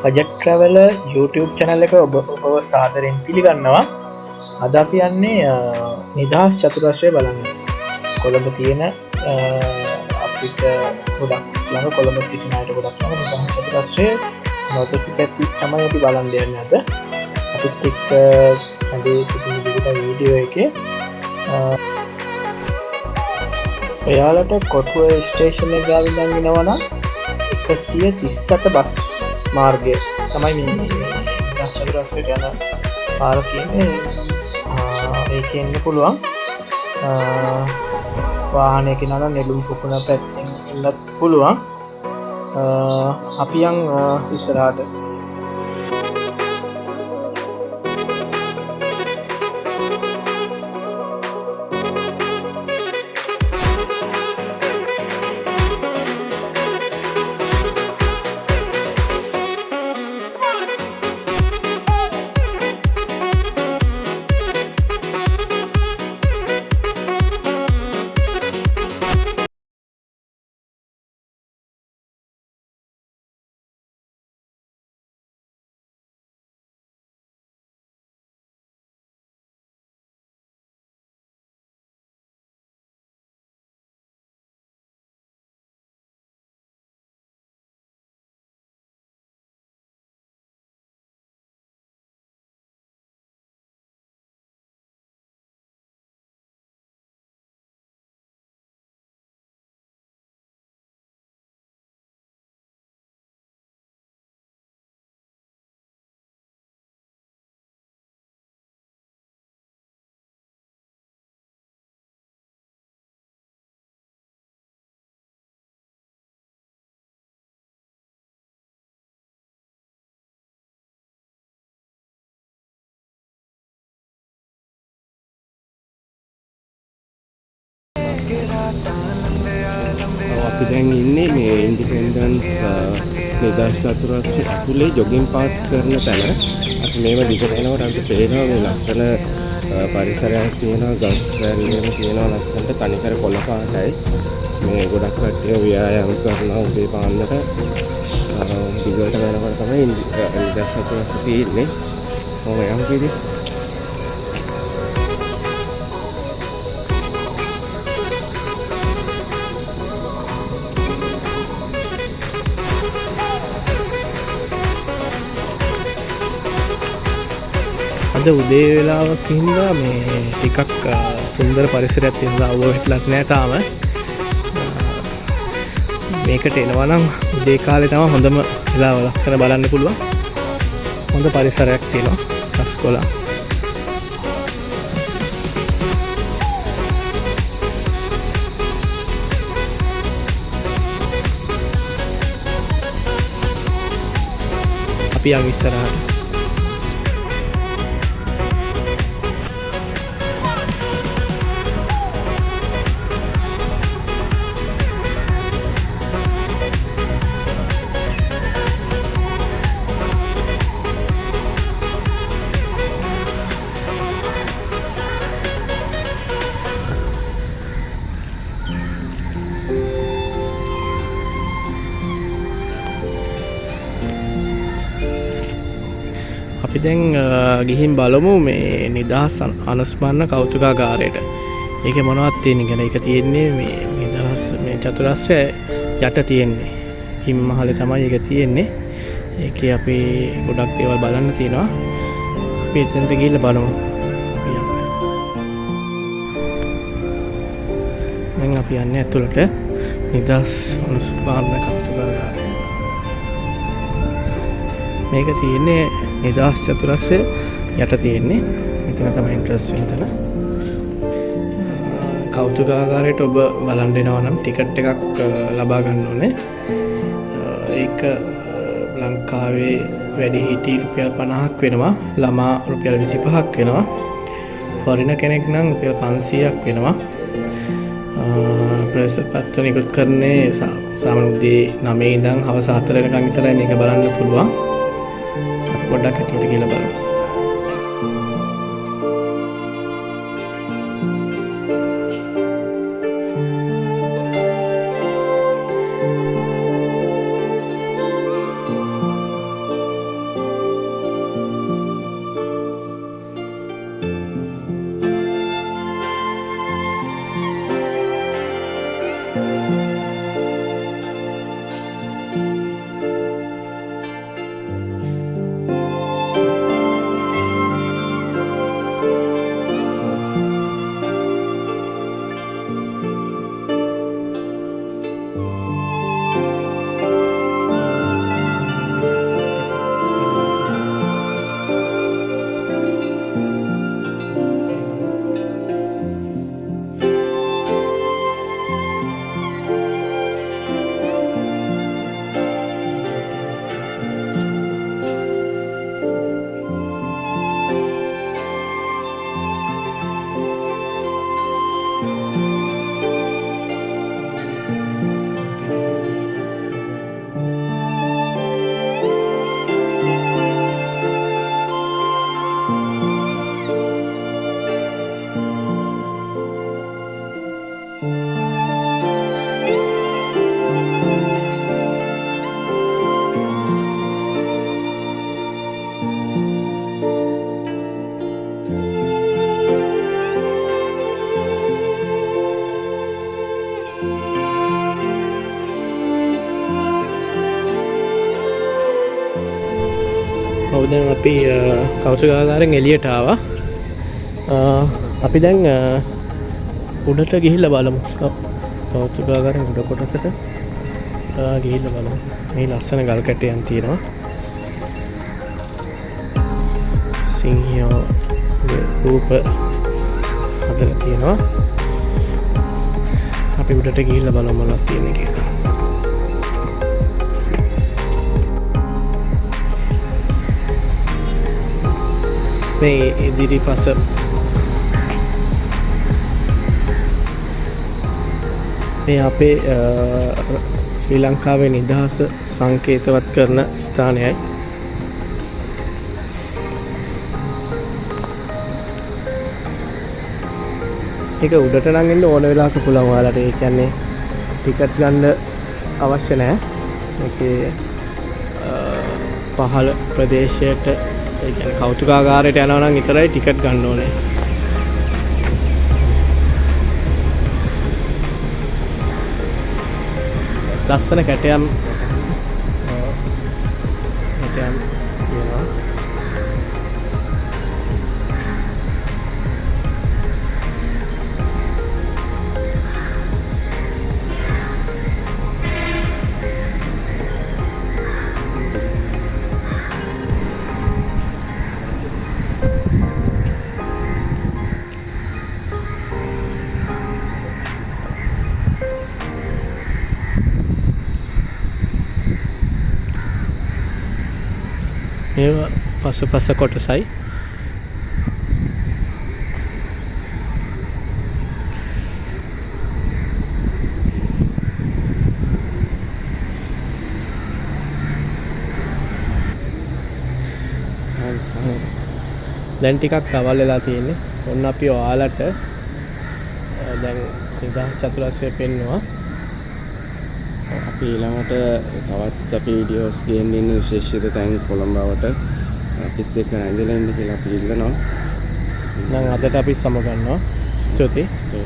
Budget ට්‍රැවලර් YouTube channel එක ඔබ සාදරයෙන් පිළිගන්නවා. අද අපි යන්නේ නිදහස් චතුරස්‍රය බලන්න. කොළඹ තියෙන අපිට ගොඩක් ළඟ කොළඹ සිටින අයට ගොඩක් ළඟ නිදහස් චතුරස්‍රය නොදොටි පැති තමයි අපි බලන්න යන්නේ අද. අපිත් එක්ක අදේ සිටින වීඩියෝ එකේ ඔයාලට කොටුව ස්ටේෂන් එක ගාවින් යනවා නම් 138 බස් මාර්ගය තමයි මේ නිදහස් චතුරස්‍රයට යන පාර තියෙන්නේ. ඒකේ එන්න පුළුවන්. වාහනයක යනවා නෙළුම් පුකුණ පැත්තෙන් එන්නත් පුළුවන්. අපි යන් ඉස්සරහට. අපි දැන් ඉන්නේ මේ ඉන්ඩිපෙන්ඩන්ස් නිදහස් චතුරස්‍රය ඇතුලේ ජොගින් පාත් කරන තැන. අපි මේව දිගට යනකොට අපිට පේනවා මේ ලස්සන පරිසරයක් තියෙනවා, ගස් වැල්ලෙම තියෙනවා ලස්සනට තනිකර කොළ පාටයි. මේ ගොඩක් කට්ටිය ව්‍යායාම කරනවා උදේ පාන්දර. දිගට යනකොට තමයි නිදහස් චතුරස්‍රය තියෙන්නේ. මොකද යම් කිසි අද උදේ වෙලාවක හින්දා මේ ටිකක් සුන්දර පරිසරයක් තියෙනවා. ඔබ හිටලත් නෑ තාම. මේකට එනවා නම් උදේ කාලේ තමයි හොඳම වෙලාව. ලස්සන බලන්න පුළුවන්. හොඳ පරිසරයක් තියෙනවා. කස්කොල. අපි යන් ඉස්සරහට. අපි දැන් ගිහින් බලමු මේ නිදහස් අනුස්මරණ කෞතුකාගාරයට. ඒකේ මොනවද තියෙන්නේ කියලා. ඒක තියෙන්නේ මේ නිදහස් මේ චතුරස්‍රය යට තියෙන්නේ. හිම්මහලේ තමයි ඒක තියෙන්නේ. ඒකේ අපි ගොඩක් දේවල් බලන්න තියෙනවා. අපි එතනට ගිහිල්ලා බලමු. දැන් අපි යන්නේ ඇතුළට නිදහස් අනුස්මරණ කෞතුකාගාරය. මේක තියෙන්නේ නිදහස් චතුරස්‍රය යට තියෙන්නේ. මෙතන තමයි එන්ට්‍රන්ස් වෙන තැන. කෞතුකාගාරයට ඔබ බලන්න එනවා නම් ටිකට් එකක් ලබා ගන්න ඕනේ. ඒක ලංකාවේ වැඩිහිටි රුපියල් 50ක් වෙනවා. ළමා රුපියල් 25ක් වෙනවා. ෆොරින කෙනෙක් නම් රුපියල් 500ක් වෙනවා. ප්‍රවේශ පත්‍ර නිකුත් කරන්නේ සාමාන්‍ය උදේ 9 ඉඳන් හවස 4 වෙනකන් විතරයි මේක බලන්න පුළුවන්. පොඩ්ඩක් ඇතුළට ගිහලා බලමු. ඔව් දැන් අපි කෞතුකාගාරයෙන් එළියට ආවා. අපි දැන් උඩට ගිහිල්ලා බලමු. කෞතුකාගාරයෙන් උඩ කොටසට ගිහිල්ලා බලමු. මේ ලස්සන ගල් කැටයන් තියෙනවා. සිංහයෝ රූප හදලා තියෙනවා. අපි උඩට ගිහිල්ලා බලමු මොනවද තියෙන්නේ කියලා. මේ ඉදිරිපස මේ අපේ ශ්‍රී ලංකාවේ නිදහස සංකේතවත් කරන ස්ථානයයි. ඒක උඩට නම් එන්න ඕන වෙලාවක පුළුවන් ඔයාලට. ඒ කියන්නේ ටිකට් ගන්න අවශ්‍ය නැහැ. මේකේ පහළ ප්‍රදේශයට ඒ කියන්නේ කෞතුකාගාරයට යනවා නම් විතරයි ටිකට් ගන්න ඕනේ. ලස්සන කැටයම් තියෙනවා. මේවා පසුපස කොටසයි. දැන් ටිකක් අවල් වෙලා තියෙන්නේ. ඔන්න අපි ඔයාලට දැන් නිදහස් චතුරස්‍රය පෙන්නවා. අපි ඊළඟට තවත් අපි වීඩියෝස් ගේන්න ඉන්න විශේෂිත තැන් කොළඹවට අපිත් එක්ක ඇඳලා ඉන්න කියලා අපි ඉල්ලනවා. නම් අදට අපි සමගන්නවා. ස්තුතියි.